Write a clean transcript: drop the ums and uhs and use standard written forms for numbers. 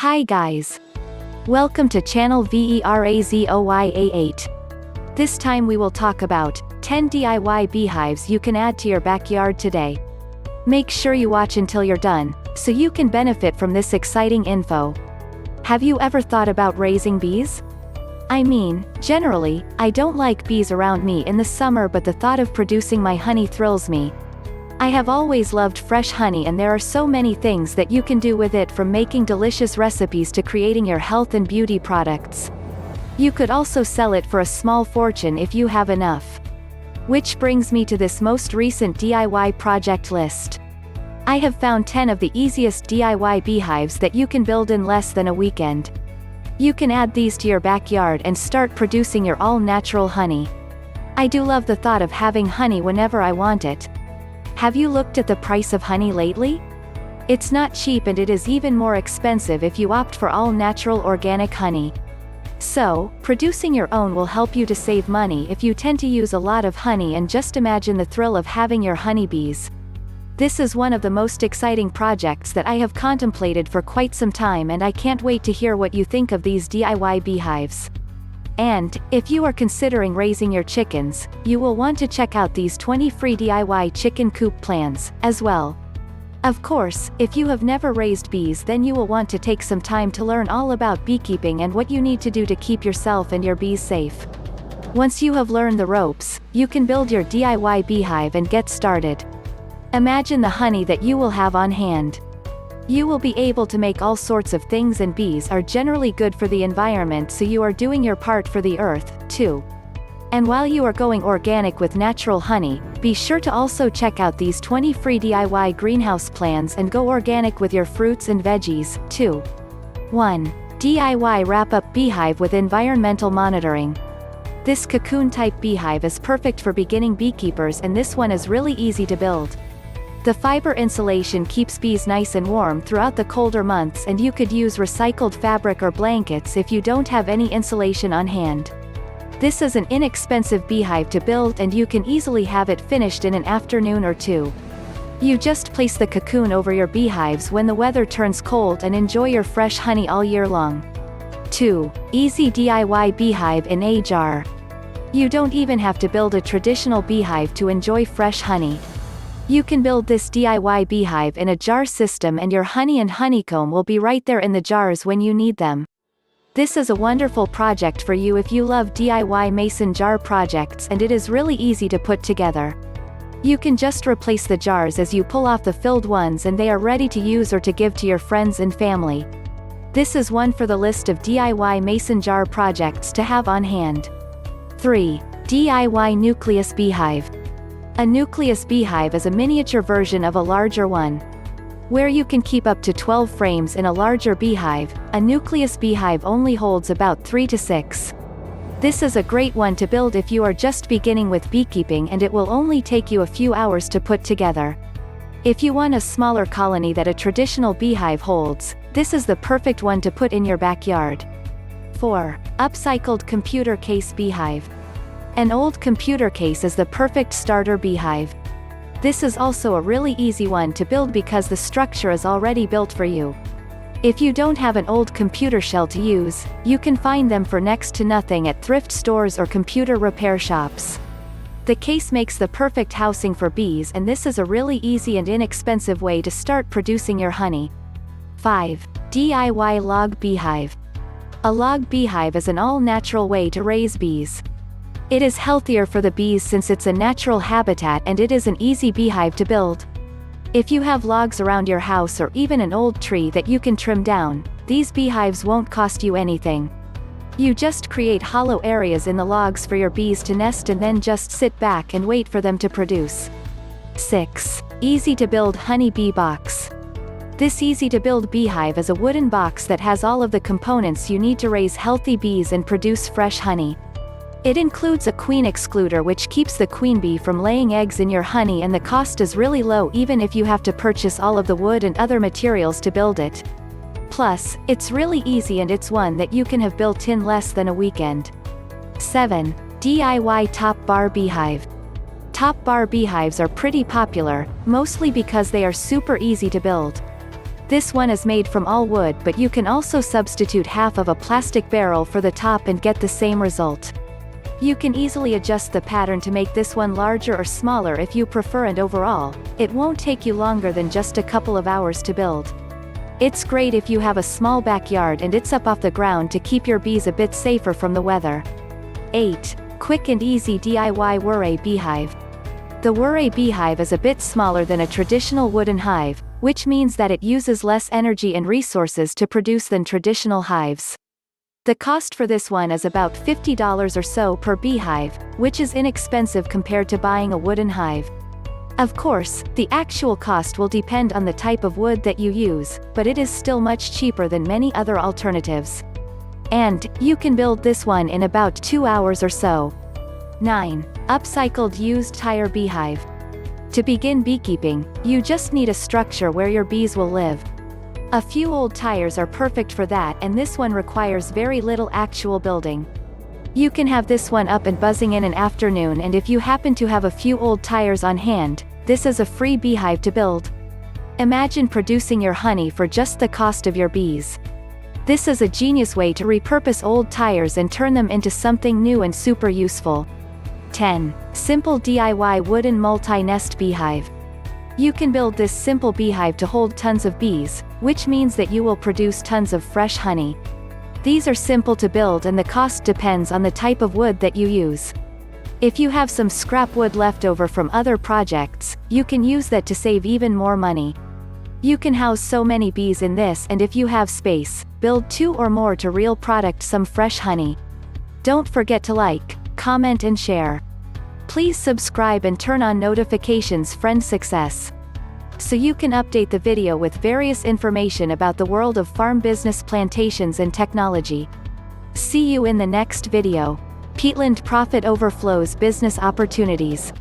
Hi guys. Welcome to channel Verazoya8. This time we will talk about 10 DIY beehives you can add to your backyard today. Make sure you watch until you're done, so you can benefit from this exciting info. Have you ever thought about raising bees? I mean, generally, I don't like bees around me in the summer, but the thought of producing my honey thrills me. I have always loved fresh honey, and there are so many things that you can do with it, from making delicious recipes to creating your health and beauty products. You could also sell it for a small fortune if you have enough. Which brings me to this most recent DIY project list. I have found 10 of the easiest DIY beehives that you can build in less than a weekend. You can add these to your backyard and start producing your all-natural honey. I do love the thought of having honey whenever I want it. Have you looked at the price of honey lately? It's not cheap, and it is even more expensive if you opt for all-natural organic honey. So, producing your own will help you to save money if you tend to use a lot of honey, and just imagine the thrill of having your honeybees. This is one of the most exciting projects that I have contemplated for quite some time, and I can't wait to hear what you think of these DIY beehives. And, if you are considering raising your chickens, you will want to check out these 20 free DIY chicken coop plans, as well. Of course, if you have never raised bees, then you will want to take some time to learn all about beekeeping and what you need to do to keep yourself and your bees safe. Once you have learned the ropes, you can build your DIY beehive and get started. Imagine the honey that you will have on hand. You will be able to make all sorts of things, and bees are generally good for the environment, so you are doing your part for the earth, too. And while you are going organic with natural honey, be sure to also check out these 20 free DIY greenhouse plans and go organic with your fruits and veggies, too. 1. DIY wrap-up beehive with environmental monitoring. This cocoon-type beehive is perfect for beginning beekeepers, and this one is really easy to build. The fiber insulation keeps bees nice and warm throughout the colder months, and you could use recycled fabric or blankets if you don't have any insulation on hand. This is an inexpensive beehive to build, and you can easily have it finished in an afternoon or two. You just place the cocoon over your beehives when the weather turns cold and enjoy your fresh honey all year long. 2. Easy DIY beehive in a jar. You don't even have to build a traditional beehive to enjoy fresh honey. You can build this DIY beehive in a jar system, and your honey and honeycomb will be right there in the jars when you need them. This is a wonderful project for you if you love DIY mason jar projects, and it is really easy to put together. You can just replace the jars as you pull off the filled ones, and they are ready to use or to give to your friends and family. This is one for the list of DIY mason jar projects to have on hand. 3. DIY Nucleus Beehive. A nucleus beehive is a miniature version of a larger one. Where you can keep up to 12 frames in a larger beehive, a nucleus beehive only holds about 3 to 6. This is a great one to build if you are just beginning with beekeeping, and it will only take you a few hours to put together. If you want a smaller colony that a traditional beehive holds, this is the perfect one to put in your backyard. 4. Upcycled computer case beehive. An old computer case is the perfect starter beehive. This is also a really easy one to build because the structure is already built for you. If you don't have an old computer shell to use, you can find them for next to nothing at thrift stores or computer repair shops. The case makes the perfect housing for bees, and this is a really easy and inexpensive way to start producing your honey. 5. DIY Log Beehive. A log beehive is an all-natural way to raise bees. It is healthier for the bees since it's a natural habitat, and it is an easy beehive to build. If you have logs around your house, or even an old tree that you can trim down, these beehives won't cost you anything. You just create hollow areas in the logs for your bees to nest, and then just sit back and wait for them to produce. 6. Easy to build honey bee box. This easy to build beehive is a wooden box that has all of the components you need to raise healthy bees and produce fresh honey. It includes a queen excluder, which keeps the queen bee from laying eggs in your honey, and the cost is really low even if you have to purchase all of the wood and other materials to build it. Plus, it's really easy, and it's one that you can have built in less than a weekend. 7. DIY Top Bar Beehive. Top bar beehives are pretty popular, mostly because they are super easy to build. This one is made from all wood, but you can also substitute half of a plastic barrel for the top and get the same result. You can easily adjust the pattern to make this one larger or smaller if you prefer, and overall, it won't take you longer than just a couple of hours to build. It's great if you have a small backyard and it's up off the ground to keep your bees a bit safer from the weather. 8. Quick and easy DIY Bar Beehive. The Bar Beehive is a bit smaller than a traditional wooden hive, which means that it uses less energy and resources to produce than traditional hives. The cost for this one is about $50 or so per beehive, which is inexpensive compared to buying a wooden hive. Of course, the actual cost will depend on the type of wood that you use, but it is still much cheaper than many other alternatives. And, you can build this one in about 2 hours or so. 9. Upcycled used tire beehive. To begin beekeeping, you just need a structure where your bees will live. A few old tires are perfect for that, and this one requires very little actual building. You can have this one up and buzzing in an afternoon, and if you happen to have a few old tires on hand, this is a free beehive to build. Imagine producing your honey for just the cost of your bees. This is a genius way to repurpose old tires and turn them into something new and super useful. 10. Simple DIY Wooden Multi-Nest Beehive. You can build this simple beehive to hold tons of bees, which means that you will produce tons of fresh honey. These are simple to build and the cost depends on the type of wood that you use. If you have some scrap wood left over from other projects, you can use that to save even more money. You can house so many bees in this, and if you have space, build 2 or more to reel product some fresh honey. Don't forget to like, comment and share. Please subscribe and turn on notifications. Friend success, so you can update the video with various information about the world of farm business, plantations and technology. See you in the next video. Peatland profit overflows business opportunities.